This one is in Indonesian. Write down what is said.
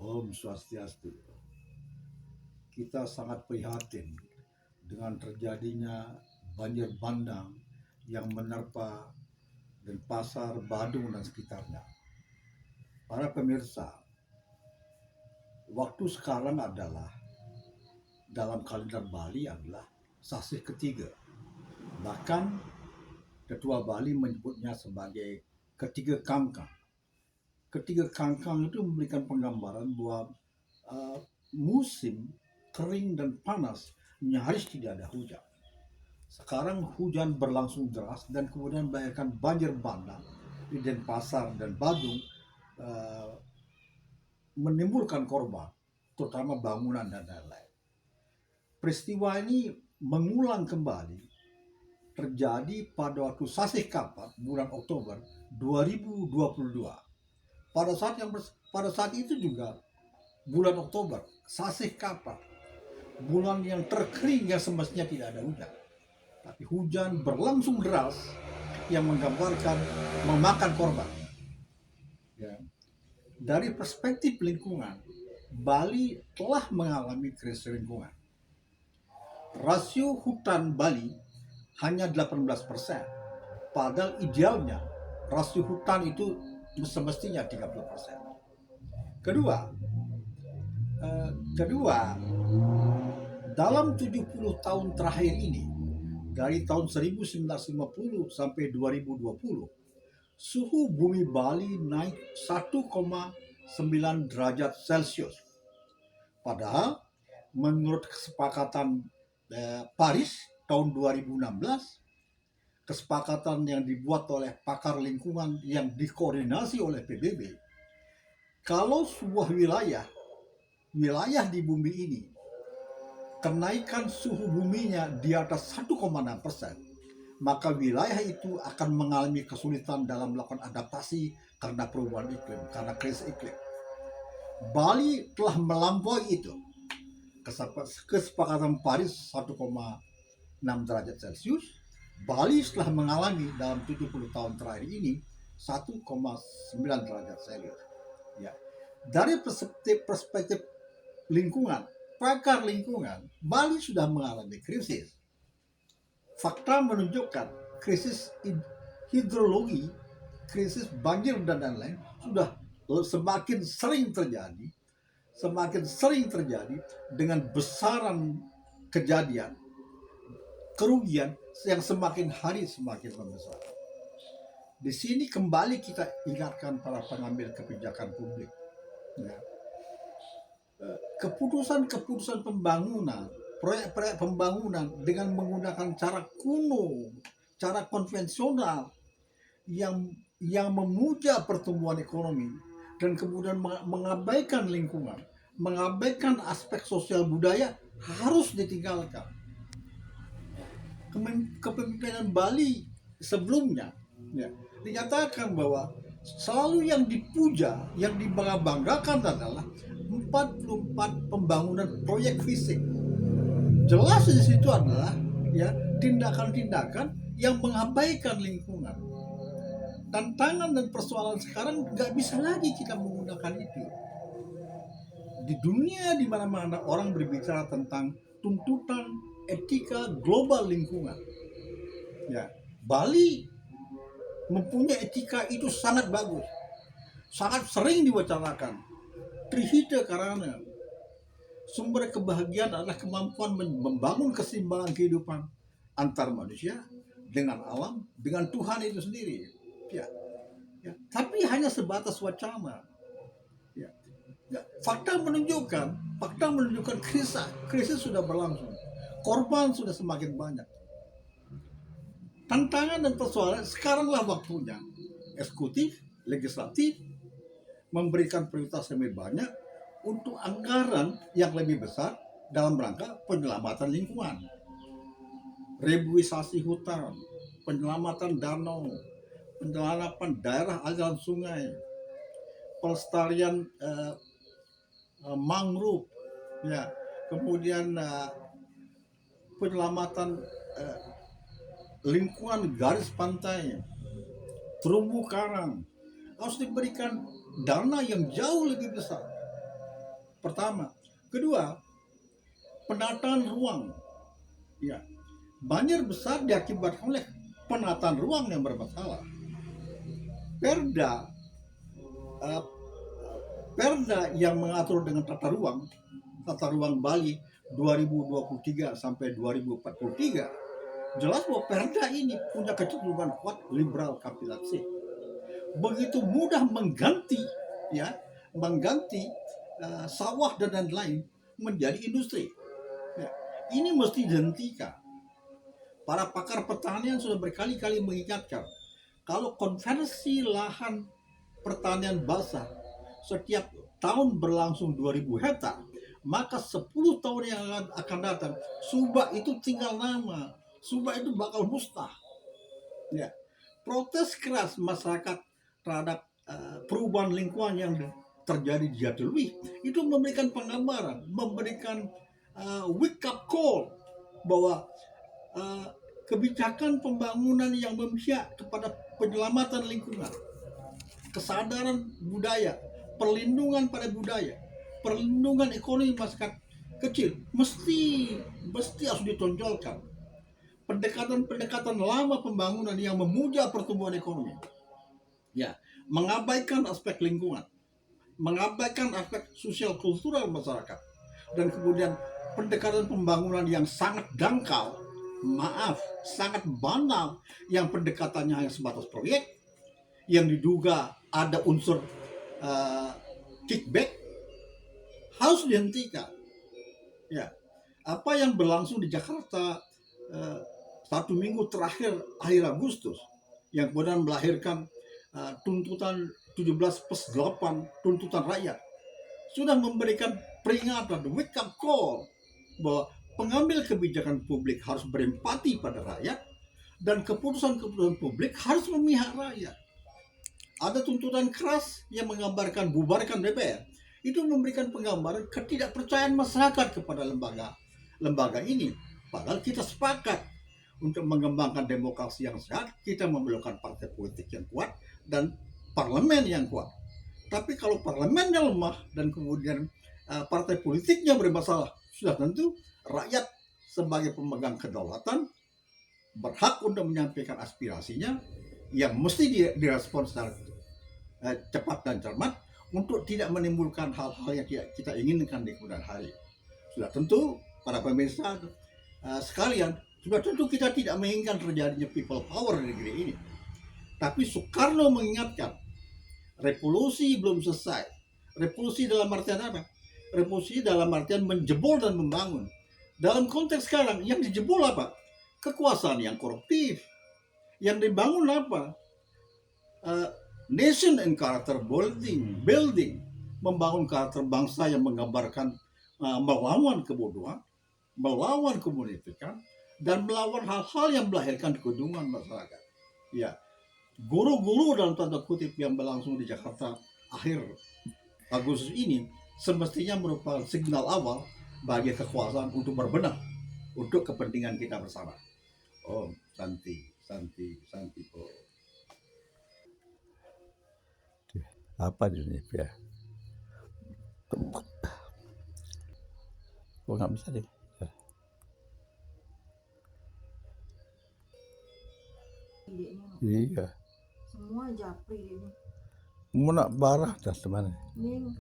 Om Swastiastu. Kita sangat prihatin dengan terjadinya banjir bandang yang menerpa Denpasar, Badung, dan sekitarnya. Para pemirsa, waktu sekarang adalah dalam kalender Bali adalah sasih ketiga. Bahkan Ketua Bali menyebutnya sebagai ketiga kangkang. Ketiga kangkang itu memberikan penggambaran bahwa uh, musim kering dan panas nyaris tidak ada hujan. Sekarang hujan berlangsung deras dan kemudian melahirkan banjir bandang di Denpasar dan Badung, uh, menimbulkan korban, terutama bangunan dan lain-lain. Peristiwa ini mengulang kembali terjadi pada waktu Sasih Kapat bulan Oktober 2022. Pada saat itu juga bulan Oktober, Sasih Kapat, bulan yang terkering yang semestinya tidak ada hujan. Tapi hujan berlangsung deras yang menggambarkan memakan korban. Ya. Dari perspektif lingkungan, Bali telah mengalami krisis lingkungan. Rasio hutan Bali hanya 18%, padahal idealnya rasio hutan itu semestinya 30%. Kedua, dalam 70 tahun terakhir ini, dari tahun 1950 sampai 2020, suhu bumi Bali naik 1,9 derajat Celcius. Padahal menurut kesepakatan Paris tahun 2016, kesepakatan yang dibuat oleh pakar lingkungan yang dikoordinasi oleh PBB, kalau sebuah wilayah di bumi ini kenaikan suhu buminya di atas 1,6%, maka wilayah itu akan mengalami kesulitan dalam melakukan adaptasi karena perubahan iklim, karena krisis iklim. Bali telah melampaui itu. Kesepakatan Paris 1,6 derajat Celcius, Bali setelah mengalami dalam 70 tahun terakhir ini 1,9 derajat Celcius. Ya. Dari perspektif lingkungan, pakar lingkungan, Bali sudah mengalami krisis. Fakta menunjukkan krisis hidrologi, krisis banjir dan lain-lain sudah semakin sering terjadi dengan besaran kejadian, kerugian yang semakin hari semakin membesar. Di sini kembali kita ingatkan para pengambil kebijakan publik, ya. Keputusan pembangunan, proyek-proyek pembangunan dengan menggunakan cara kuno, cara konvensional yang memuja pertumbuhan ekonomi dan kemudian mengabaikan lingkungan, mengabaikan aspek sosial budaya harus ditinggalkan. Kepemimpinan Bali sebelumnya, ya, dinyatakan bahwa selalu yang dipuja, yang dibangga-banggakan adalah 44 pembangunan proyek fisik. Jelas di situ adalah, ya, tindakan-tindakan yang mengabaikan lingkungan. Tantangan dan persoalan sekarang nggak bisa lagi kita menggunakan itu. Di dunia di mana-mana orang berbicara tentang tuntutan etika global lingkungan. Ya, Bali mempunyai etika itu sangat bagus, sangat sering diwacanakan. Trihita karana sumber kebahagiaan adalah kemampuan membangun keseimbangan kehidupan antar manusia dengan alam, dengan Tuhan itu sendiri. Ya, ya. Tapi hanya sebatas wacana. Ya. Ya. Fakta menunjukkan krisis sudah berlangsung, korban sudah semakin banyak. Tantangan dan persoalan sekaranglah waktunya eksekutif, legislatif memberikan prioritas lebih banyak untuk anggaran yang lebih besar dalam rangka penyelamatan lingkungan, reboisasi hutan, penyelamatan danau, penyelamatan daerah aliran sungai, pelestarian mangrove, ya, kemudian penyelamatan lingkungan garis pantai, terumbu karang harus diberikan dana yang jauh lebih besar. Pertama, kedua, penataan ruang. Ya, banjir besar diakibatkan oleh penataan ruang yang bermasalah. Perda eh, Perda yang mengatur dengan tata ruang Bali 2023 sampai 2043, jelas bahwa Perda ini punya kecenderungan kuat liberal kapitalistik. Begitu mudah mengganti, ya, sawah dan lain-lain menjadi industri. Ya, ini mesti dihentikan. Para pakar pertanian sudah berkali-kali mengingatkan kalau konversi lahan pertanian basah setiap tahun berlangsung 2000 hektar, maka 10 tahun yang akan datang Subak itu tinggal nama, Subak itu bakal musnah. Ya, protes keras masyarakat terhadap perubahan lingkungan yang terjadi di Jatiluwih itu memberikan penggambaran, memberikan wake up call bahwa kebijakan pembangunan yang memihak kepada penyelamatan lingkungan, kesadaran budaya, perlindungan pada budaya, perlindungan ekonomi masyarakat kecil mesti harus ditonjolkan. Pendekatan lama pembangunan yang memuja pertumbuhan ekonomi, ya, mengabaikan aspek lingkungan, mengabaikan aspek sosial kultural masyarakat, dan kemudian pendekatan pembangunan yang sangat dangkal, sangat banal, yang pendekatannya hanya sebatas proyek, yang diduga ada unsur kickback, harus dihentikan. Ya, apa yang berlangsung di Jakarta 1 minggu terakhir akhir Agustus, yang kemudian melahirkan tuntutan 17+8, tuntutan rakyat, sudah memberikan peringatan, wake up call, bahwa pengambil kebijakan publik harus berempati pada rakyat, dan keputusan-keputusan publik harus memihak rakyat. Ada tuntutan keras yang menggambarkan bubarkan DPR, itu memberikan penggambaran ketidakpercayaan masyarakat kepada lembaga ini. Padahal kita sepakat untuk mengembangkan demokrasi yang sehat, kita memerlukan partai politik yang kuat dan parlemen yang kuat. Tapi kalau parlemennya lemah dan kemudian partai politiknya bermasalah, sudah tentu rakyat sebagai pemegang kedaulatan berhak untuk menyampaikan aspirasinya yang mesti direspon secara cepat dan cermat untuk tidak menimbulkan hal-hal yang kita inginkan di kemudian hari. Sudah tentu para pemirsa sekalian, sudah tentu kita tidak menginginkan terjadinya people power di negeri ini. Tapi Soekarno mengingatkan, revolusi belum selesai. Revolusi dalam artian apa? Revolusi dalam artian menjebol dan membangun. Dalam konteks sekarang, yang dijebol apa? Kekuasaan yang koruptif. Yang dibangun apa? Nation and character building, membangun karakter bangsa yang menggambarkan melawan kebodohan, melawan kemunifikan, dan melawan hal-hal yang melahirkan kedungan masyarakat. Ya, guru-guru dalam tanda kutip yang berlangsung di Jakarta akhir Agustus ini semestinya merupakan signal awal bagi kekuasaan untuk berbenah untuk kepentingan kita bersama. Om Santi, Santi, Santi. Apa ini ya? Kok nggak bisa deh? Iya. Semua japri ini. Mau nak barah dah teman. Ning